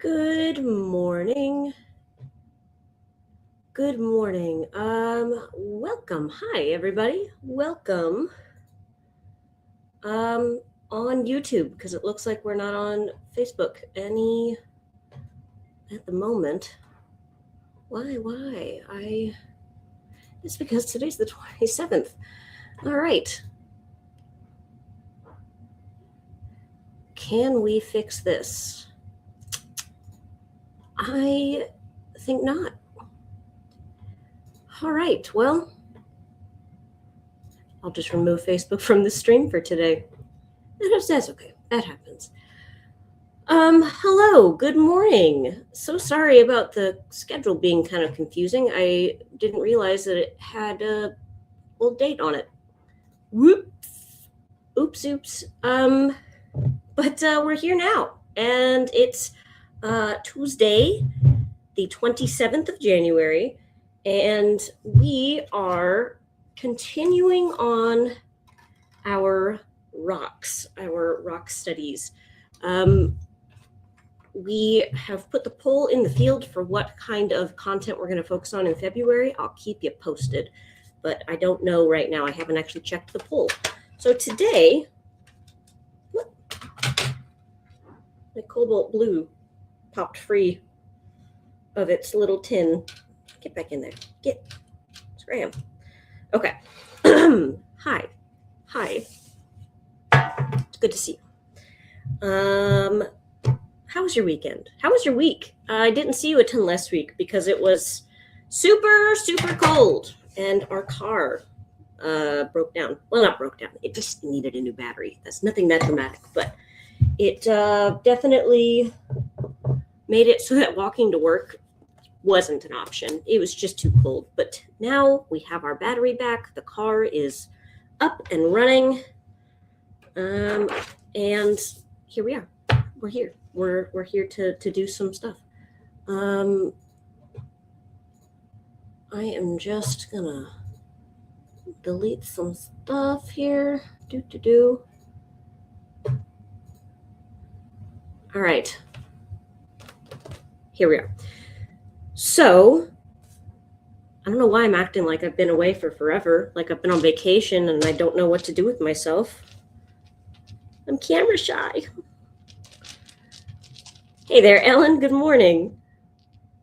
Good morning. Good morning. Welcome. Hi, everybody. Welcome. On YouTube, because it looks like we're not on Facebook any at the moment. Why? It's because today's the 27th. All right. Can we fix this? I think not. All right. Well, I'll just remove Facebook from the stream for today. That's okay. That happens. Hello, good morning. So sorry about the schedule being kind of confusing. I didn't realize that it had a old date on it. Whoops. Oops. But we're here now, and it's Tuesday, the 27th of January, and we are continuing on our rock studies. We have put the poll in the field for what kind of content we're going to focus on in February. I'll keep you posted, but I don't know right now. I haven't actually checked the poll. So today, the cobalt blue popped free of its little tin. Get back in there. Get. Scram. Okay. Hi. It's good to see you. How was your weekend? How was your week? I didn't see you a ton last week because it was super cold and our car broke down. Well, not broke down. It just needed a new battery. That's nothing that dramatic, but it definitely made it so that walking to work wasn't an option. It was just too cold. But now we have our battery back. The car is up and running. And here we are. We're here. We're here to do some stuff. I am just gonna delete some stuff here. All right. Here we are. So I don't know why I'm acting like I've been away for forever, like I've been on vacation and I don't know what to do with myself. I'm camera shy. Hey there, Ellen. Good morning.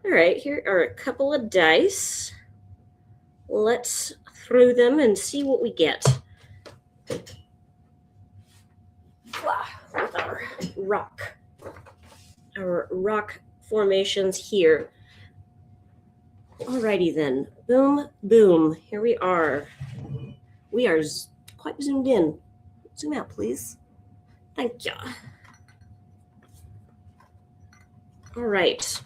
All right, here are a couple of dice. Let's throw them and see what we get. With our rock formations here. Alrighty then. Boom. Here we are. We are quite zoomed in. Zoom out, please. Thank you. All right.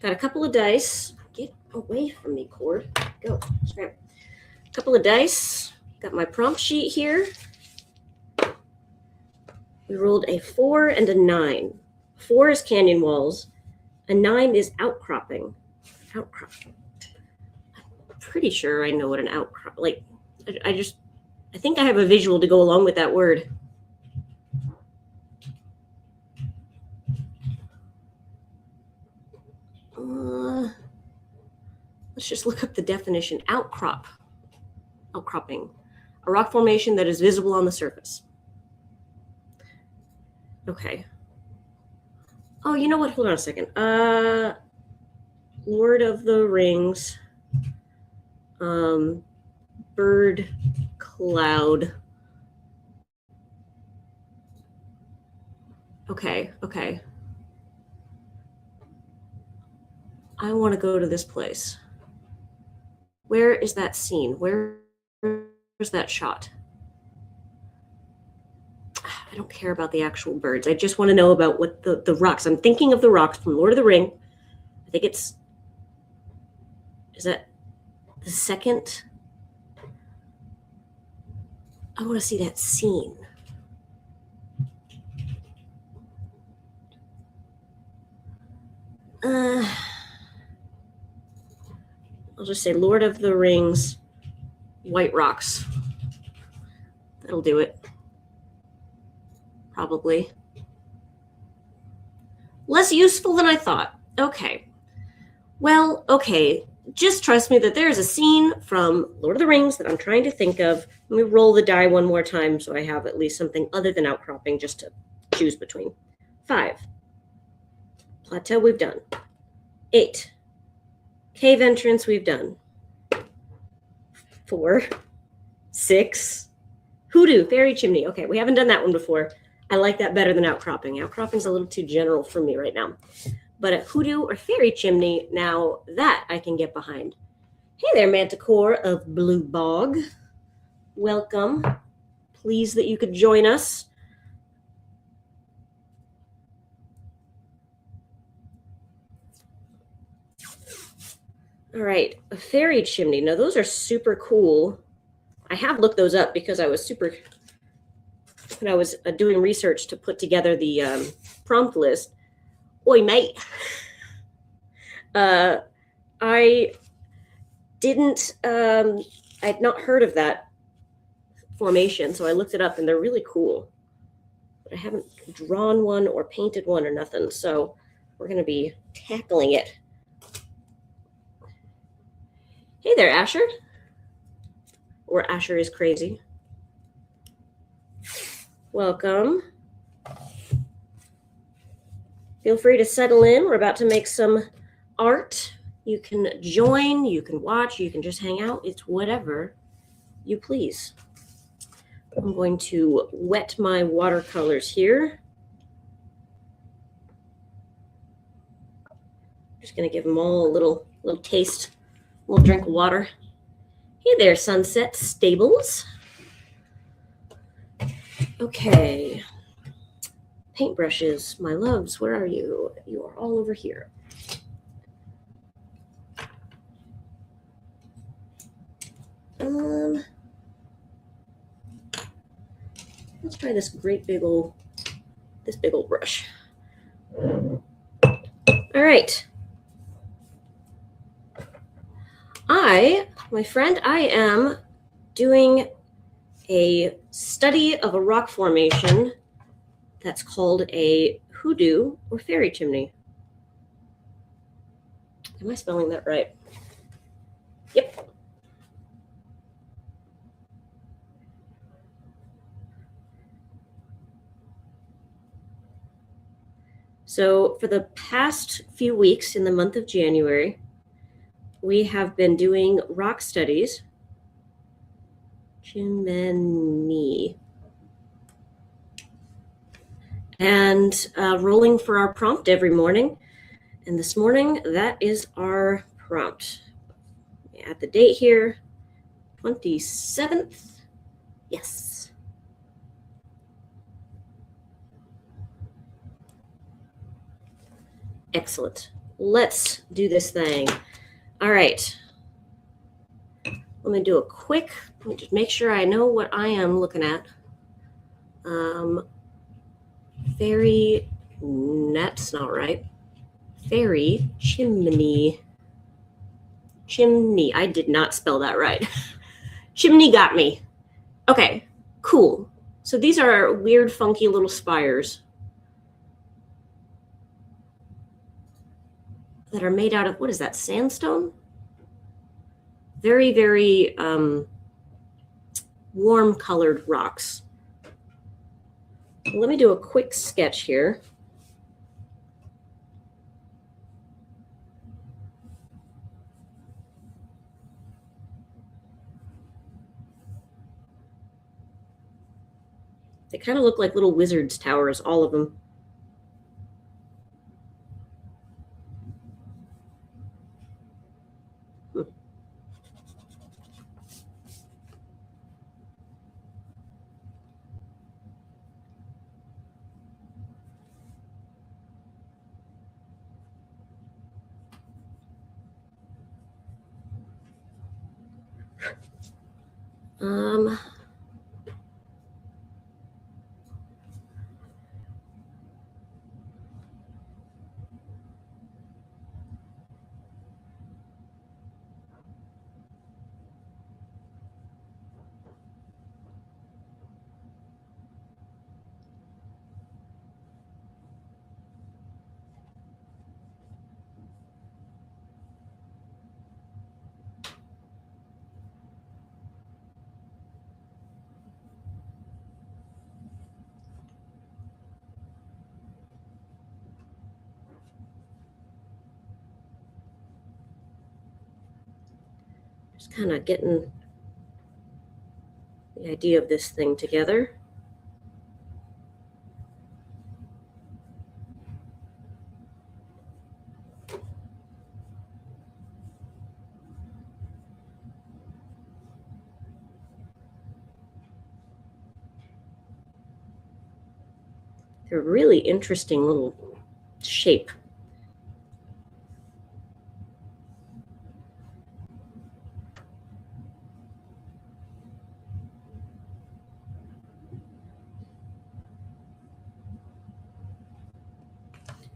Got a couple of dice. Get away from me, cord. Go. Scram. A couple of dice. Got my prompt sheet here. We rolled a 4 and a 9. 4 is canyon walls. A 9 is outcropping. I'm pretty sure I know what an outcrop. Like, I think I have a visual to go along with that word. Let's just look up the definition. Outcropping. A rock formation that is visible on the surface. Okay. Oh, you know what? Hold on a second. Lord of the Rings. Bird cloud. Okay. I want to go to this place. Where is that scene? Where's that shot? I don't care about the actual birds. I just want to know about what the rocks. I'm thinking of the rocks from Lord of the Ring. I think is that the second? I want to see that scene. I'll just say Lord of the Rings, White Rocks. That'll do it. Probably. Less useful than I thought. Okay. Well, okay. Just trust me that there's a scene from Lord of the Rings that I'm trying to think of. Let me roll the die one more time so I have at least something other than outcropping just to choose between. 5. Plateau, we've done. 8. Cave entrance, we've done. 4. 6. Hoodoo, fairy chimney. Okay, we haven't done that one before. I like that better than outcropping. Outcropping's a little too general for me right now. But a hoodoo or fairy chimney, now that I can get behind. Hey there, Manticore of Blue Bog. Welcome. Pleased that you could join us. All right, a fairy chimney. Now, those are super cool. I have looked those up because I was when I was doing research to put together the prompt list. Oi, mate. I didn't, I'd not heard of that formation, so I looked it up, and they're really cool. But I haven't drawn one or painted one or nothing, so we're going to be tackling it. Hey there, Asher. Or Asher is crazy. Welcome. Feel free to settle in. We're about to make some art. You can join, you can watch, you can just hang out. It's whatever you please. I'm going to wet my watercolors here. Just going to give them all a little taste, a little drink of water. Hey there, Sunset Stables. Okay. Paintbrushes, my loves, where are you? You are all over here. Let's try this big old brush. All right. My friend, I am doing a study of a rock formation that's called a hoodoo or fairy chimney. Am I spelling that right? Yep. So for the past few weeks in the month of January, we have been doing rock studies. Chimney. And rolling for our prompt every morning. And this morning, that is our prompt. Add the date here, 27th. Yes. Excellent. Let's do this thing. All right. Let me do a quick, let me just make sure I know what I am looking at. Fairy, that's not right. Fairy chimney. Chimney. I did not spell that right. Chimney got me. Okay, cool. So these are weird, funky little spires that are made out of, what is that, sandstone? Very, very warm colored rocks. Let me do a quick sketch here. They kind of look like little wizard's towers, all of them. Just kind of getting the idea of this thing together. They're a really interesting little shape.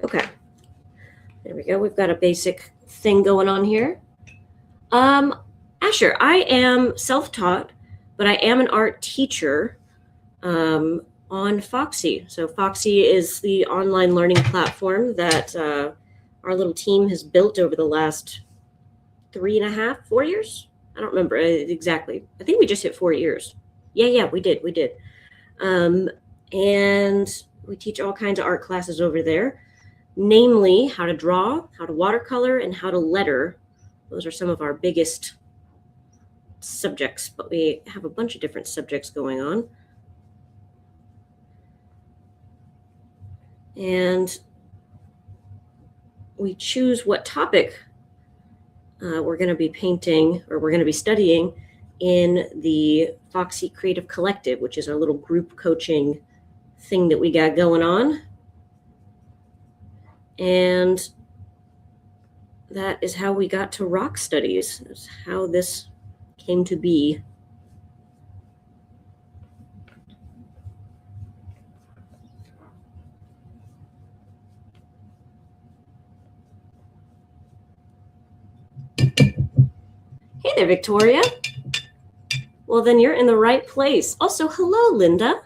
Okay, there we go. We've got a basic thing going on here. Asher, I am self-taught, but I am an art teacher on Foxy. So Foxy is the online learning platform that our little team has built over the last 3.5, 4 years. I don't remember exactly. I think we just hit 4 years. Yeah, we did. And we teach all kinds of art classes over there, namely how to draw, how to watercolor, and how to letter. Those are some of our biggest subjects, but we have a bunch of different subjects going on. And we choose what topic we're going to be painting or we're going to be studying in the Foxy Creative Collective, which is our little group coaching thing that we got going on. And that is how we got to rock studies. That's how this came to be. Hey there, Victoria. Well, then you're in the right place. Also, hello, Linda.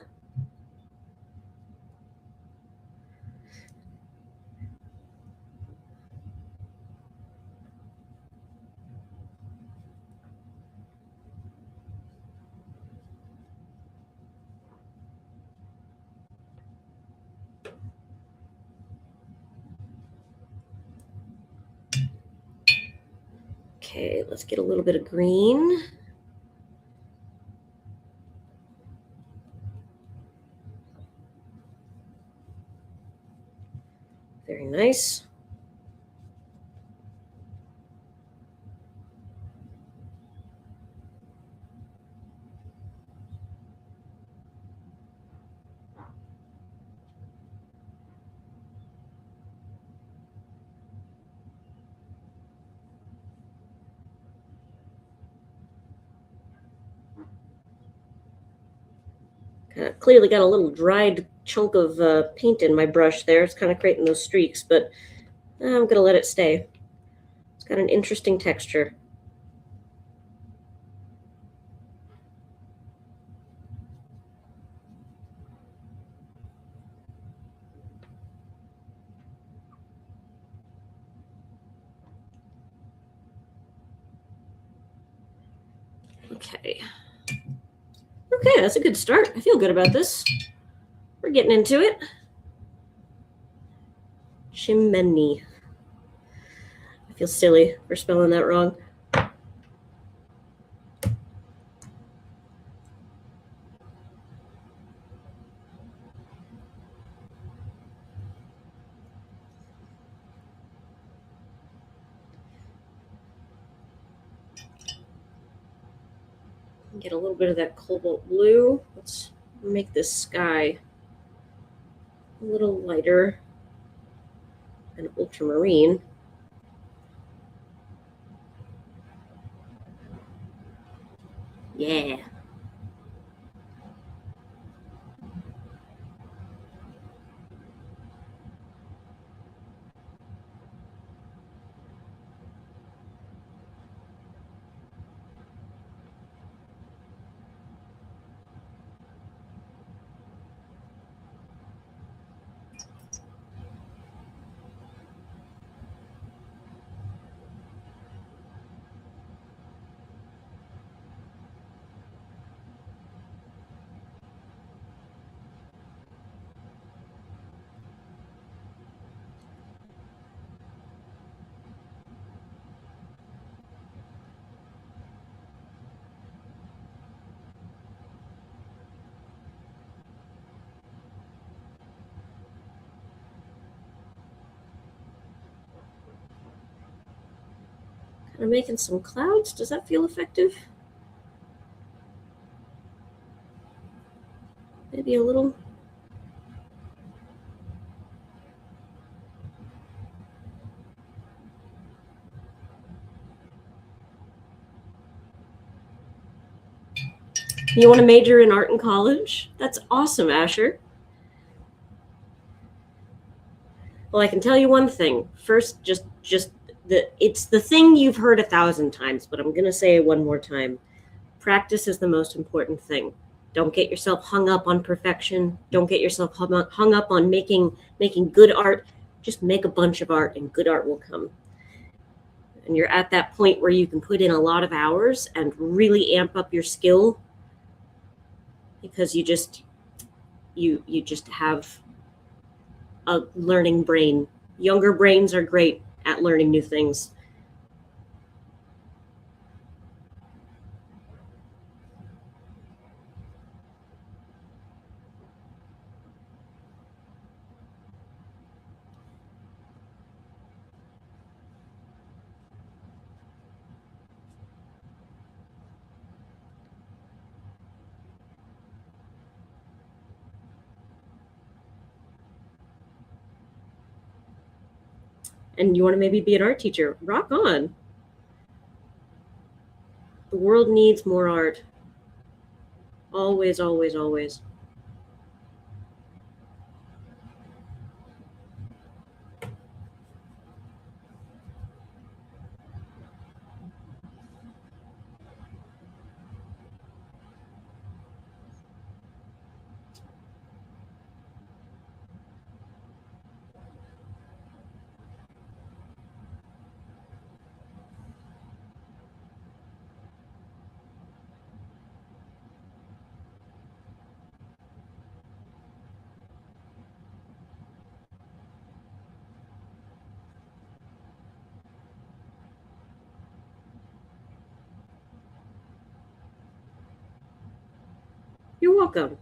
Okay, let's get a little bit of green. Very nice. Clearly got a little dried chunk of paint in my brush there. It's kind of creating those streaks, but I'm going to let it stay. It's got an interesting texture. Okay. Okay, that's a good start. I feel good about this. We're getting into it. Chimney. I feel silly for spelling that wrong. Get a little bit of that cobalt blue. Let's make this sky a little lighter and ultramarine. Yeah. I'm making some clouds. Does that feel effective? Maybe a little. You want to major in art in college? That's awesome, Asher. Well, I can tell you one thing. First, just it's the thing you've heard 1,000 times, but I'm going to say it one more time. Practice is the most important thing. Don't get yourself hung up on perfection. Don't get yourself hung up on making good art. Just make a bunch of art and good art will come. And you're at that point where you can put in a lot of hours and really amp up your skill because you just have a learning brain. Younger brains are great at learning new things. And you want to maybe be an art teacher, rock on. The world needs more art. Always, always, always. You're welcome.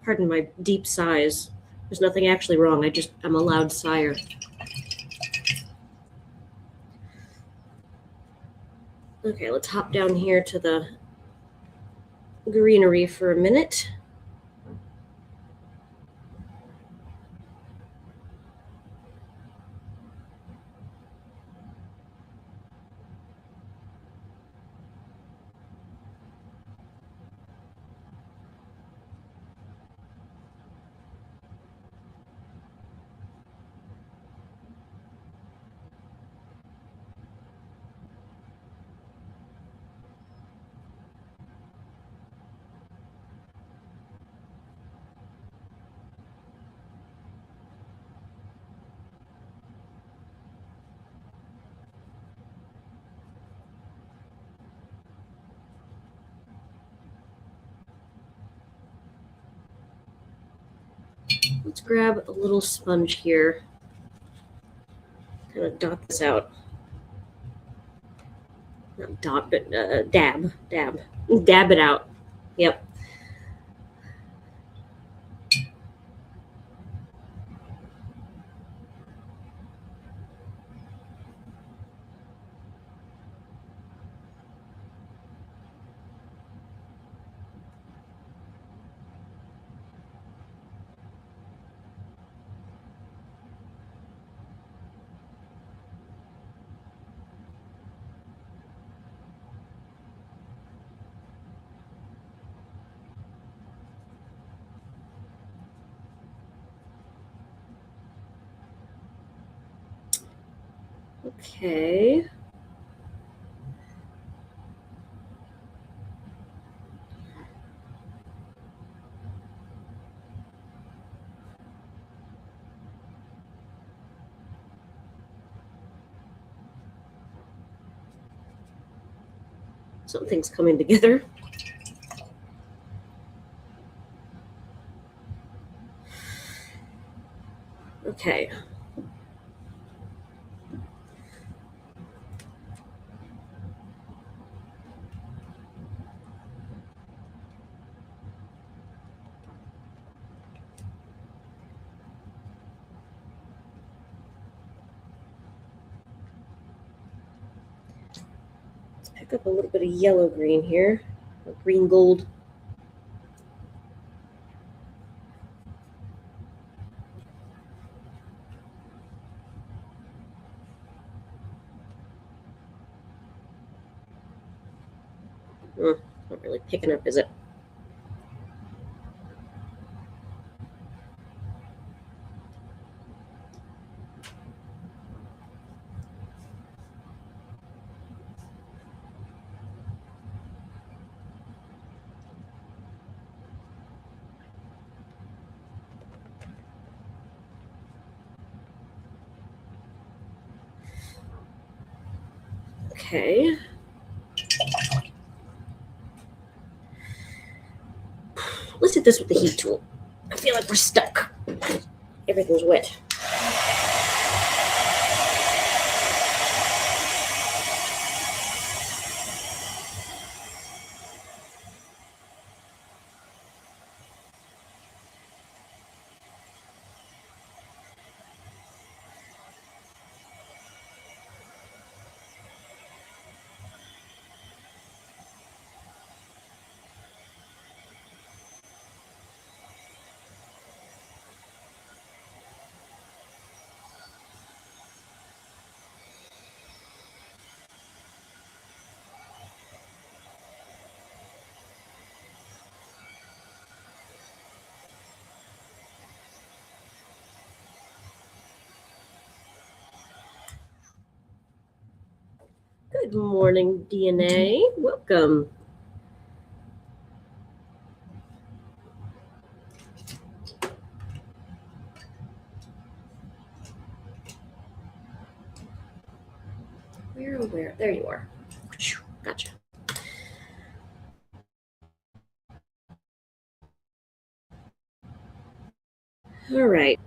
Pardon my deep sighs. There's nothing actually wrong. I'm a loud sigher. Okay, let's hop down here to the greenery for a minute. Let's grab a little sponge here. Kind of dot this out. Not dot, but dab. Dab it out. Yep. Okay. Something's coming together. Okay. Let's pick up a little bit of yellow green here, or green gold. Not really picking up, is it? Okay. Let's hit this with the heat tool. I feel like we're stuck. Everything's wet. Good morning, DNA. Welcome. Where? There you are. Gotcha. All right.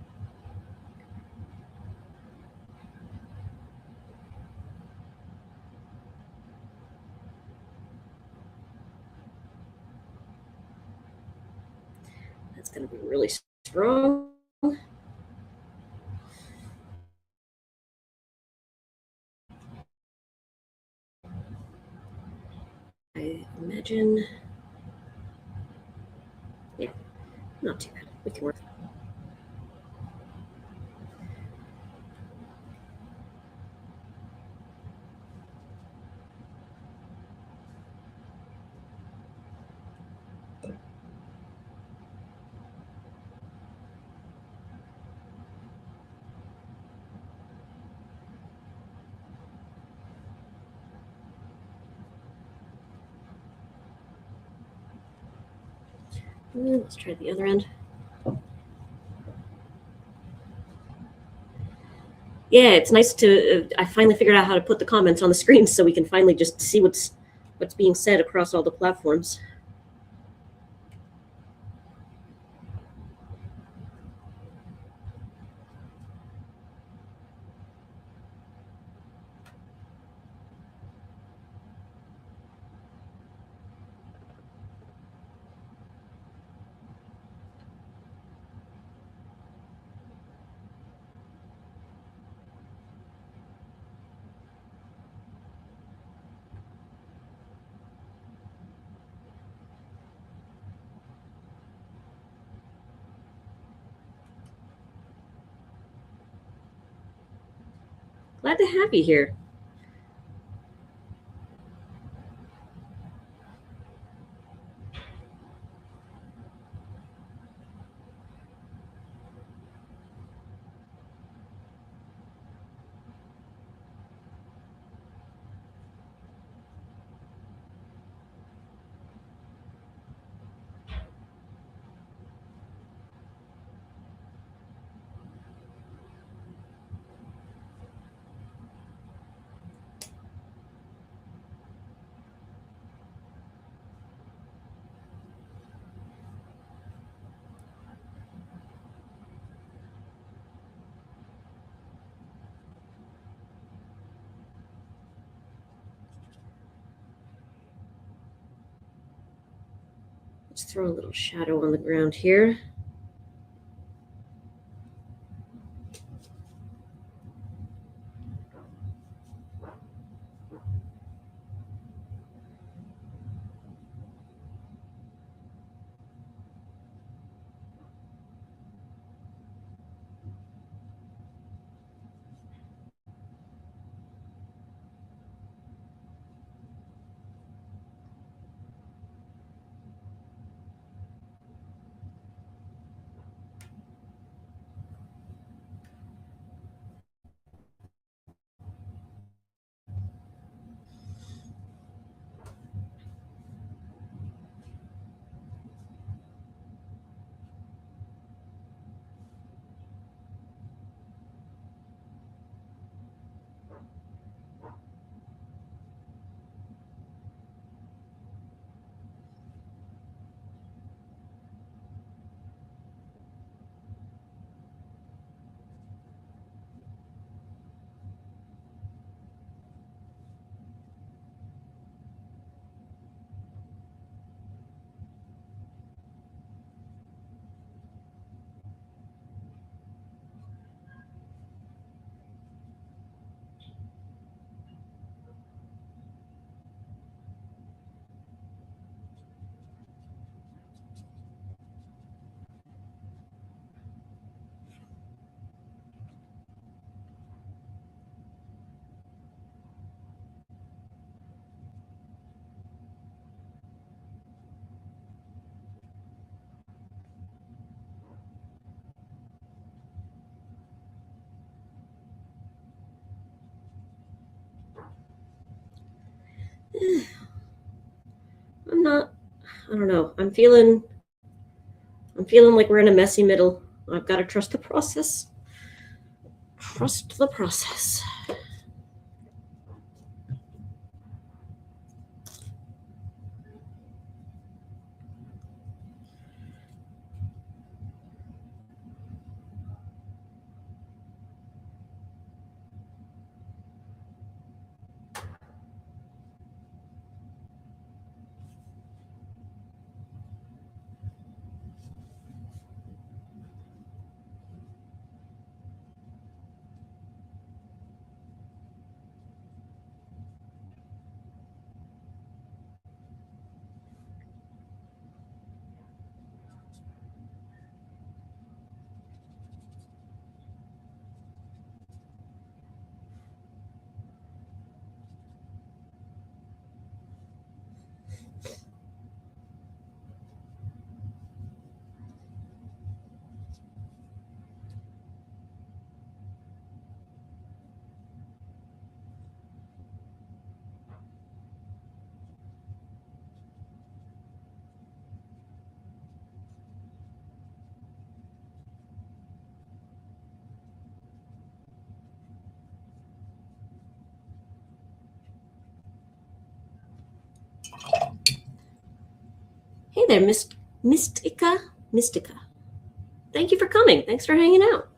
That's going to be really strong. I imagine. Yeah, not too bad. We can work. Let's try the other end. Yeah, it's nice to. I finally figured out how to put the comments on the screen, so we can finally just see what's being said across all the platforms. Glad to have you here. Let's throw a little shadow on the ground here. I don't know. I'm feeling like we're in a messy middle. I've got to trust the process. Trust the process. Hey there, Mystica. Thank you for coming. Thanks for hanging out.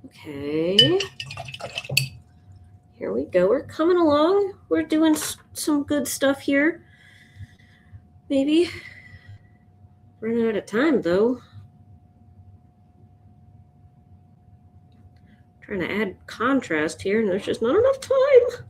Okay. Here we go. We're coming along. We're doing some good stuff here. Maybe. Running out of time, though. Trying to add contrast here, and there's just not enough time.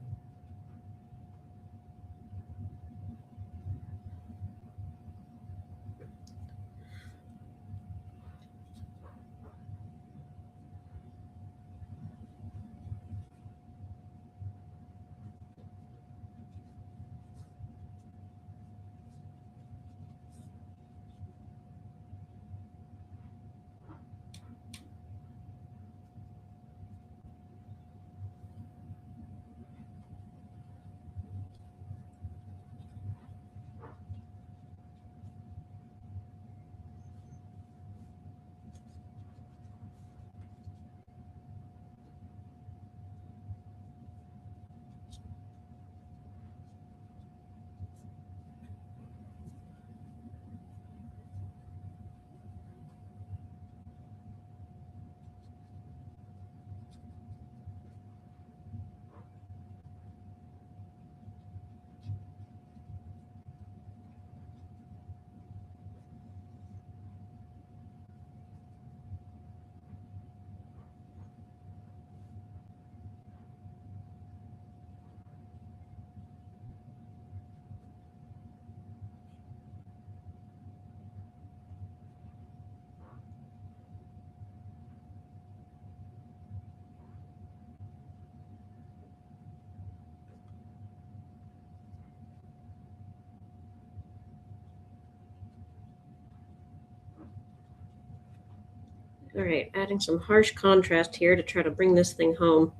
All right, adding some harsh contrast here to try to bring this thing home.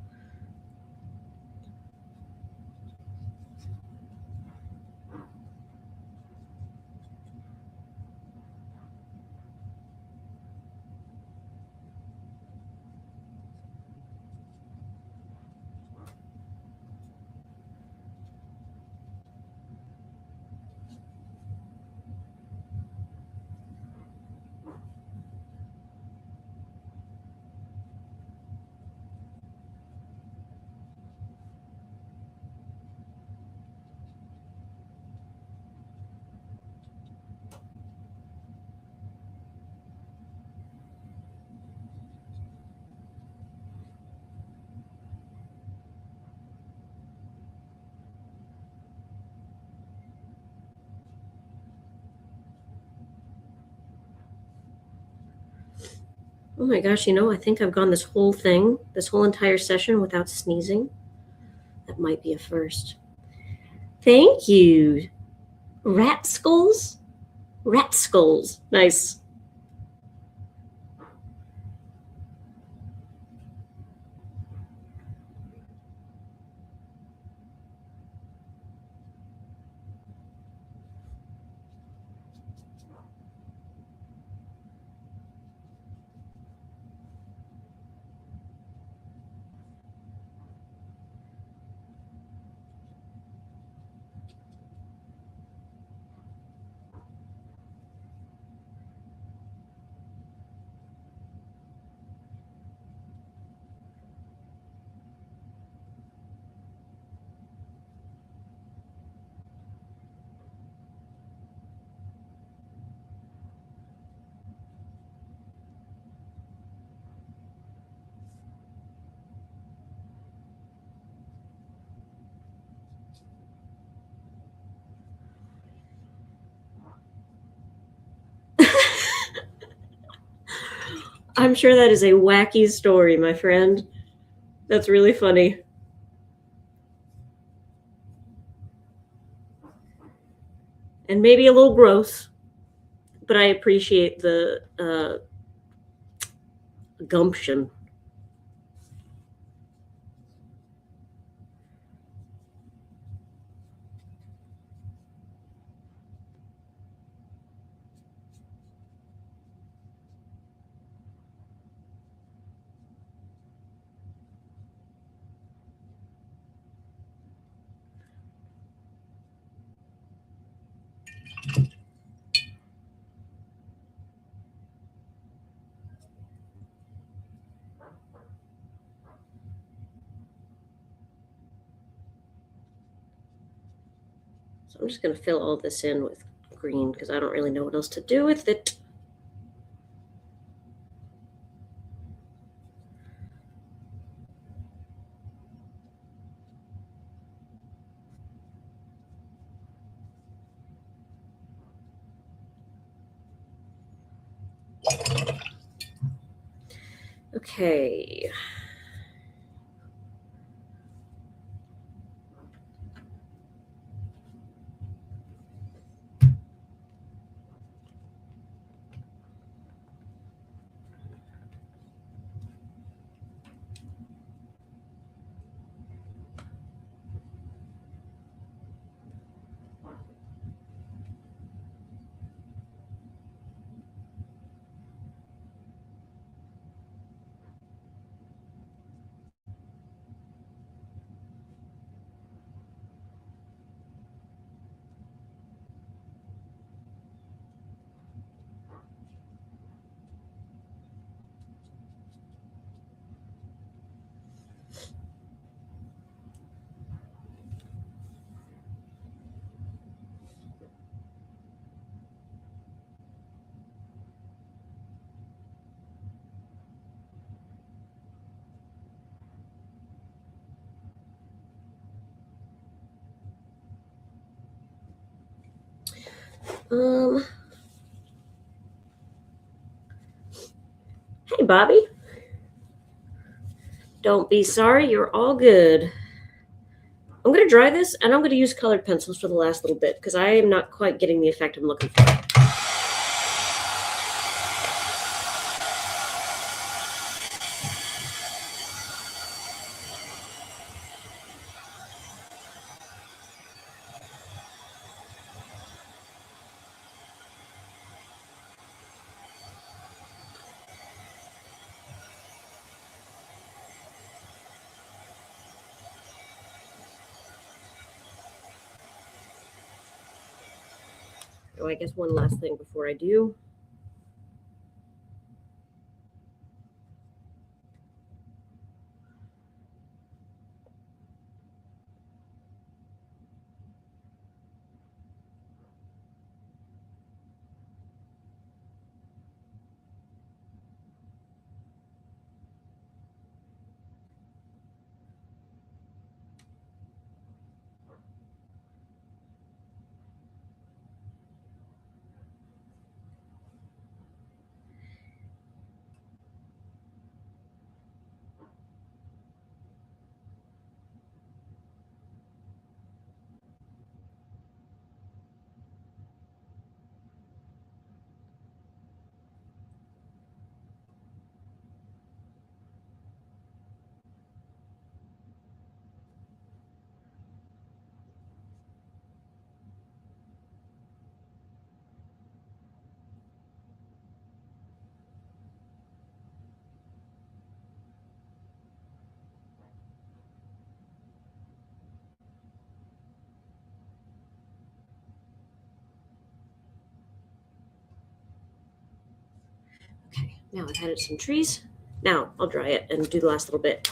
Oh my gosh, I think I've gone this whole entire session without sneezing. That might be a first. Thank you. Rat skulls? Rat skulls. Nice. I'm sure that is a wacky story, my friend. That's really funny. And maybe a little gross, but I appreciate the gumption. So I'm just going to fill all this in with green because I don't really know what else to do with it. Okay. Um, hey, Bobby. Don't be sorry. You're all good. I'm going to dry this, and I'm going to use colored pencils for the last little bit because I am not quite getting the effect I'm looking for. Oh, I guess one last thing before I do. Okay, now I've added some trees. Now I'll dry it and do the last little bit.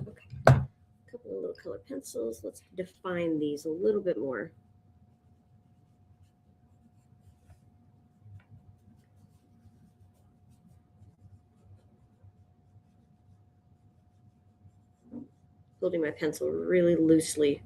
Okay, a couple of little colored pencils. Let's define these a little bit more. Holding my pencil really loosely.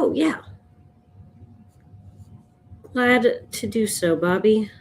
Oh, yeah. Glad to do so, Bobby.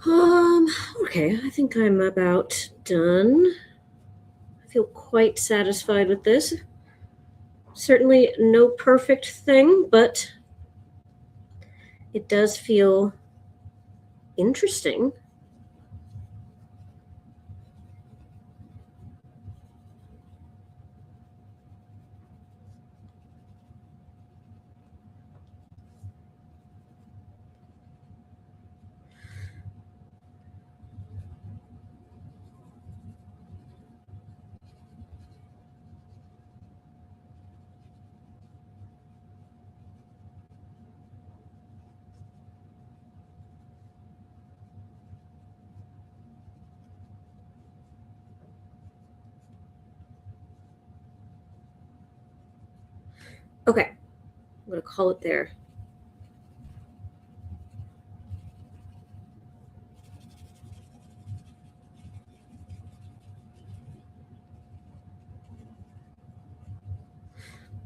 Uh, okay, I think I'm about done. I feel quite satisfied with this. Certainly no perfect thing, but it does feel interesting. Okay, I'm going to call it there.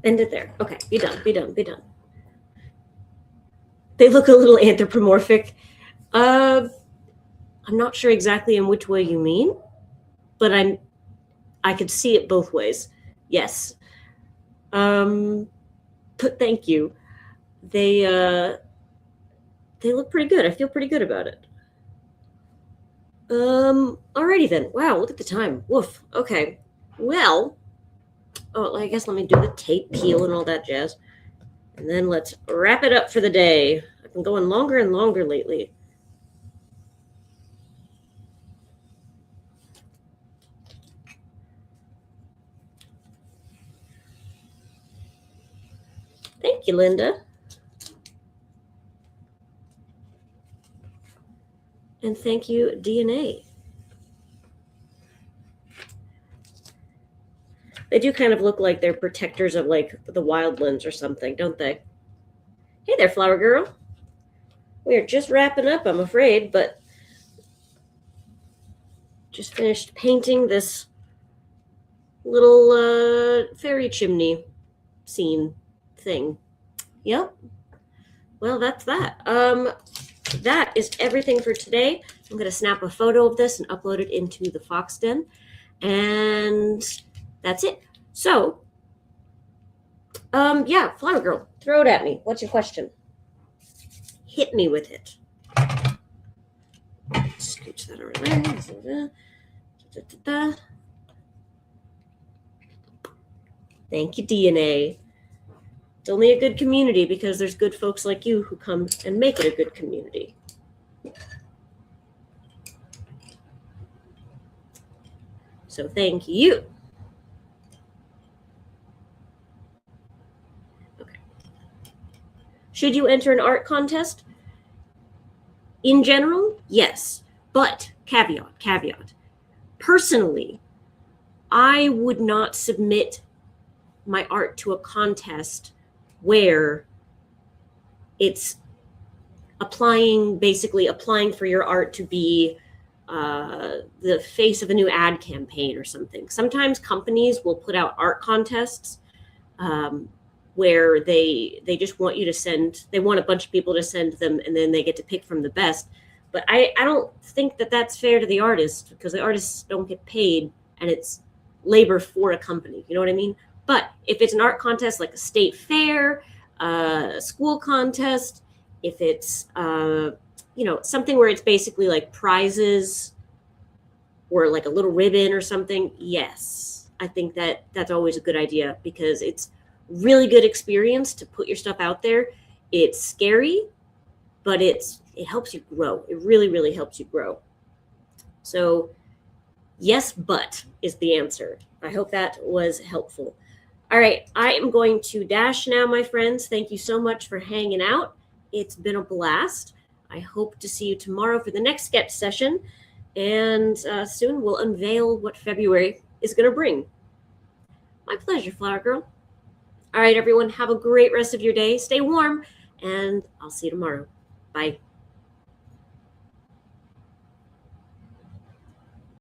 End it there. Okay, be done, be done, be done. They look a little anthropomorphic. I'm not sure exactly in which way you mean, but I could see it both ways. Yes. But thank you. They look pretty good. I feel pretty good about it. Alrighty then. Wow, look at the time. Woof. Okay. Well, oh, I guess let me do the tape peel and all that jazz. And then let's wrap it up for the day. I've been going longer and longer lately. Thank you, Linda. And thank you, DNA. They do kind of look like they're protectors of like the wildlands or something, don't they? Hey there, flower girl. We are just wrapping up, I'm afraid, but just finished painting this little fairy chimney scene thing. Yep. Well, that's that. That is everything for today. I'm going to snap a photo of this and upload it into the Fox Den. And that's it. So, yeah, flower girl, throw it at me. What's your question? Hit me with it. Scooch that over there. Thank you, DNA. It's only a good community because there's good folks like you who come and make it a good community. So thank you. Okay. Should you enter an art contest? In general, yes. But caveat. Personally, I would not submit my art to a contest where it's basically applying for your art to be the face of a new ad campaign or something. Sometimes companies will put out art contests where they just want you to send, they want a bunch of people to send them, and then they get to pick from the best. But I don't think that that's fair to the artist, because the artists don't get paid and it's labor for a company. You know what I mean? But if it's an art contest like a state fair, a school contest, if it's something where it's basically like prizes or like a little ribbon or something, yes, I think that that's always a good idea, because it's really good experience to put your stuff out there. It's scary, but it helps you grow. It really, really helps you grow. So yes, but is the answer. I hope that was helpful. All right, I am going to dash now, my friends. Thank you so much for hanging out. It's been a blast. I hope to see you tomorrow for the next sketch session. And soon we'll unveil what February is going to bring. My pleasure, Flower Girl. All right, everyone, have a great rest of your day. Stay warm, and I'll see you tomorrow. Bye.